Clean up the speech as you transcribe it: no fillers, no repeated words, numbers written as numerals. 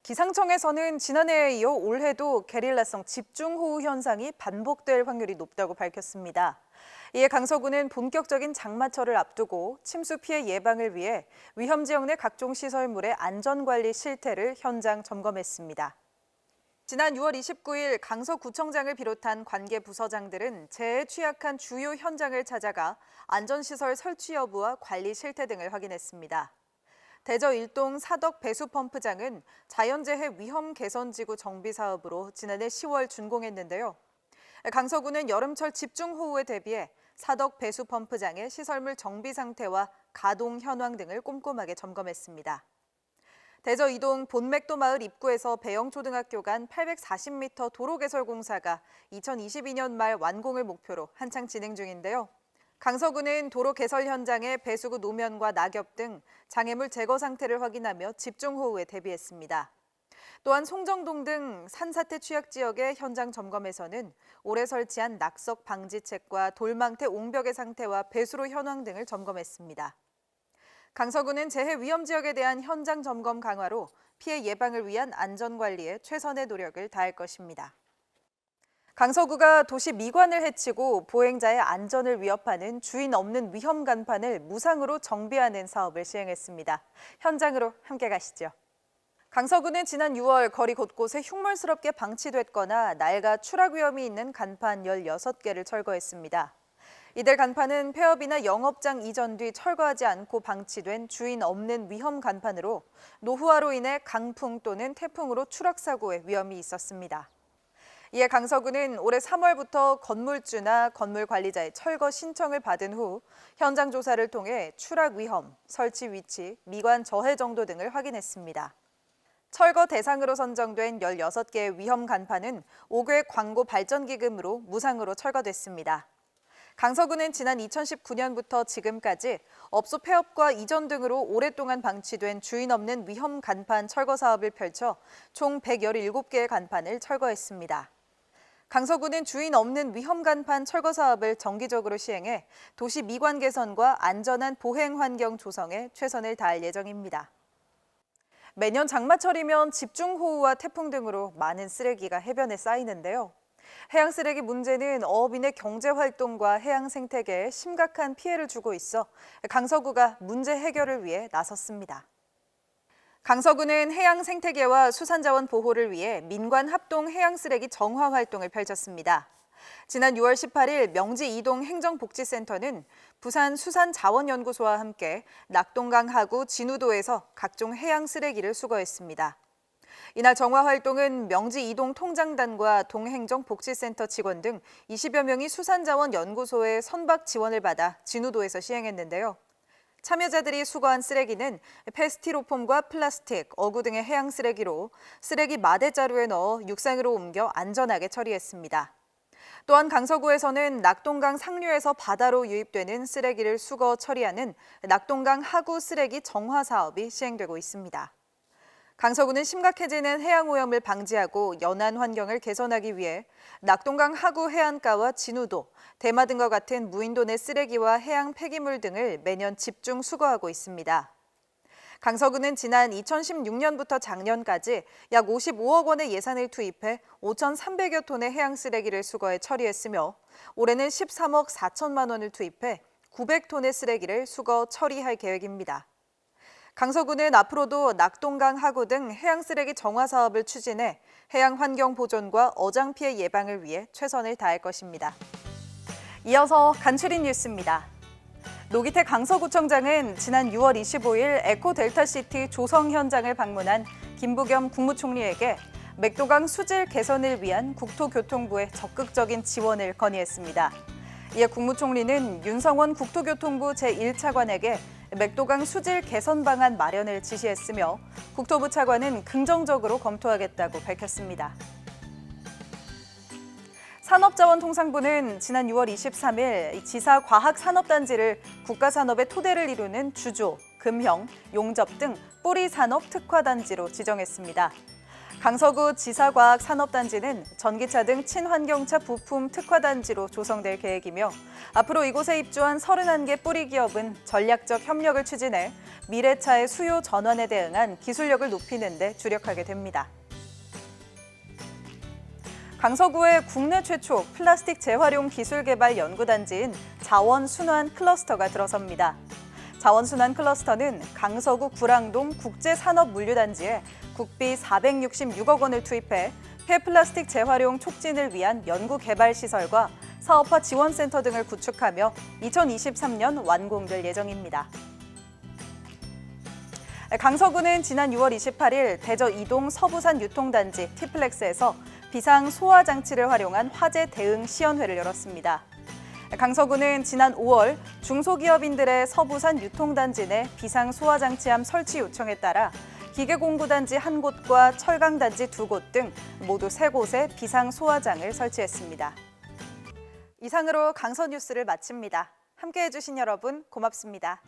기상청에서는 지난해에 이어 올해도 게릴라성 집중호우 현상이 반복될 확률이 높다고 밝혔습니다. 이에 강서구는 본격적인 장마철을 앞두고 침수 피해 예방을 위해 위험 지역 내 각종 시설물의 안전관리 실태를 현장 점검했습니다. 지난 6월 29일 강서구청장을 비롯한 관계 부서장들은 재해에 취약한 주요 현장을 찾아가 안전시설 설치 여부와 관리 실태 등을 확인했습니다. 대저 일동 사덕 배수펌프장은 자연재해 위험 개선지구 정비 사업으로 지난해 10월 준공했는데요. 강서구는 여름철 집중호우에 대비해 사덕 배수펌프장의 시설물 정비 상태와 가동 현황 등을 꼼꼼하게 점검했습니다. 대저 이동 본맥도 마을 입구에서 배영초등학교 간 840m 도로 개설 공사가 2022년 말 완공을 목표로 한창 진행 중인데요. 강서구는 도로 개설 현장의 배수구 노면과 낙엽 등 장애물 제거 상태를 확인하며 집중호우에 대비했습니다. 또한 송정동 등 산사태 취약 지역의 현장 점검에서는 올해 설치한 낙석 방지책과 돌망태 옹벽의 상태와 배수로 현황 등을 점검했습니다. 강서구는 재해 위험 지역에 대한 현장 점검 강화로 피해 예방을 위한 안전관리에 최선의 노력을 다할 것입니다. 강서구가 도시 미관을 해치고 보행자의 안전을 위협하는 주인 없는 위험 간판을 무상으로 정비하는 사업을 시행했습니다. 현장으로 함께 가시죠. 강서구는 지난 6월 거리 곳곳에 흉물스럽게 방치됐거나 낡아 추락 위험이 있는 간판 16개를 철거했습니다. 이들 간판은 폐업이나 영업장 이전 뒤 철거하지 않고 방치된 주인 없는 위험 간판으로 노후화로 인해 강풍 또는 태풍으로 추락 사고의 위험이 있었습니다. 이에 강서구는 올해 3월부터 건물주나 건물 관리자의 철거 신청을 받은 후 현장 조사를 통해 추락 위험, 설치 위치, 미관 저해 정도 등을 확인했습니다. 철거 대상으로 선정된 16개의 위험 간판은 5개 광고 발전 기금으로 무상으로 철거됐습니다. 강서구는 지난 2019년부터 지금까지 업소 폐업과 이전 등으로 오랫동안 방치된 주인 없는 위험 간판 철거 사업을 펼쳐 총 117개의 간판을 철거했습니다. 강서구는 주인 없는 위험 간판 철거 사업을 정기적으로 시행해 도시 미관 개선과 안전한 보행 환경 조성에 최선을 다할 예정입니다. 매년 장마철이면 집중호우와 태풍 등으로 많은 쓰레기가 해변에 쌓이는데요. 해양 쓰레기 문제는 어업인의 경제 활동과 해양 생태계에 심각한 피해를 주고 있어 강서구가 문제 해결을 위해 나섰습니다. 강서구는 해양 생태계와 수산자원 보호를 위해 민관 합동 해양 쓰레기 정화 활동을 펼쳤습니다. 지난 6월 18일 명지 이동 행정복지센터는 부산 수산자원연구소와 함께 낙동강 하구 진우도에서 각종 해양 쓰레기를 수거했습니다. 이날 정화 활동은 명지 이동 통장단과 동행정복지센터 직원 등 20여 명이 수산자원연구소의 선박 지원을 받아 진우도에서 시행했는데요. 참여자들이 수거한 쓰레기는 페스티로폼과 플라스틱, 어구 등의 해양 쓰레기로 쓰레기 마대자루에 넣어 육상으로 옮겨 안전하게 처리했습니다. 또한 강서구에서는 낙동강 상류에서 바다로 유입되는 쓰레기를 수거 처리하는 낙동강 하구 쓰레기 정화 사업이 시행되고 있습니다. 강서구는 심각해지는 해양 오염을 방지하고 연안 환경을 개선하기 위해 낙동강 하구 해안가와 진우도, 대마 등과 같은 무인도 내 쓰레기와 해양 폐기물 등을 매년 집중 수거하고 있습니다. 강서구는 지난 2016년부터 작년까지 약 55억 원의 예산을 투입해 5,300여 톤의 해양 쓰레기를 수거해 처리했으며 올해는 13억 4천만 원을 투입해 900톤의 쓰레기를 수거 처리할 계획입니다. 강서구는 앞으로도 낙동강 하구 등 해양 쓰레기 정화 사업을 추진해 해양 환경 보존과 어장 피해 예방을 위해 최선을 다할 것입니다. 이어서 간추린 뉴스입니다. 노기태 강서구청장은 지난 6월 25일 에코델타시티 조성 현장을 방문한 김부겸 국무총리에게 맥도강 수질 개선을 위한 국토교통부의 적극적인 지원을 건의했습니다. 이에 국무총리는 윤성원 국토교통부 제1차관에게 맥도강 수질 개선 방안 마련을 지시했으며 국토부 차관은 긍정적으로 검토하겠다고 밝혔습니다. 산업자원통상부는 지난 6월 23일 지사 과학산업단지를 국가산업의 토대를 이루는 주조, 금형, 용접 등 뿌리산업 특화단지로 지정했습니다. 강서구 지사과학산업단지는 전기차 등 친환경차 부품 특화단지로 조성될 계획이며 앞으로 이곳에 입주한 31개 뿌리 기업은 전략적 협력을 추진해 미래차의 수요 전환에 대응한 기술력을 높이는 데 주력하게 됩니다. 강서구의 국내 최초 플라스틱 재활용 기술 개발 연구단지인 자원순환 클러스터가 들어섭니다. 자원순환 클러스터는 강서구 구랑동 국제산업물류단지에 국비 466억 원을 투입해 폐플라스틱 재활용 촉진을 위한 연구개발 시설과 사업화 지원센터 등을 구축하며 2023년 완공될 예정입니다. 강서구는 지난 6월 28일 대저 2동 서부산 유통단지 티플렉스에서 비상 소화 장치를 활용한 화재 대응 시연회를 열었습니다. 강서구는 지난 5월 중소기업인들의 서부산 유통단지 내 비상 소화 장치함 설치 요청에 따라 기계공구단지 1곳과 철강단지 2곳 등 모두 3곳에 비상 소화장을 설치했습니다. 이상으로 강서 뉴스를 마칩니다. 함께해 주신 여러분 고맙습니다.